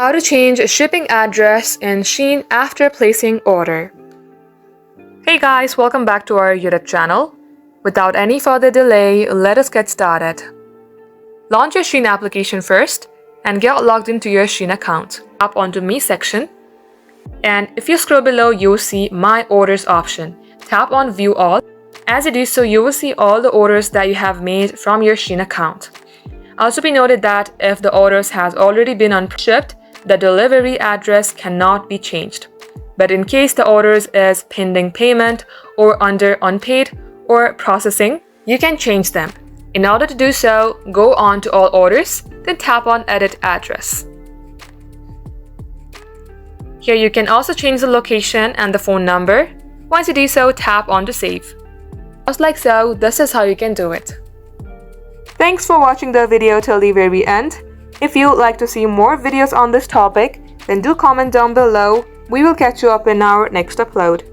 How to change a shipping address in Shein after placing order. Hey guys, welcome back to our YouTube channel. Without any further delay, let us get started. Launch your Shein application first and get logged into your Shein account. Tap onto Me section, and if you scroll below, you will see My Orders option. Tap on View All. As you do so, you will see all the orders that you have made from your Shein account. Also be noted that if the orders has already been unshipped, the delivery address cannot be changed. But in case the orders is pending payment or under unpaid or processing, you can change them. In order to do so, go on to All Orders, then tap on Edit Address. Here you can also change the location and the phone number. Once you do so, tap on to Save. Just like so, this is how you can do it. Thanks for watching the video till the very end. If you'd like to see more videos on this topic, then do comment down below. We will catch you up in our next upload.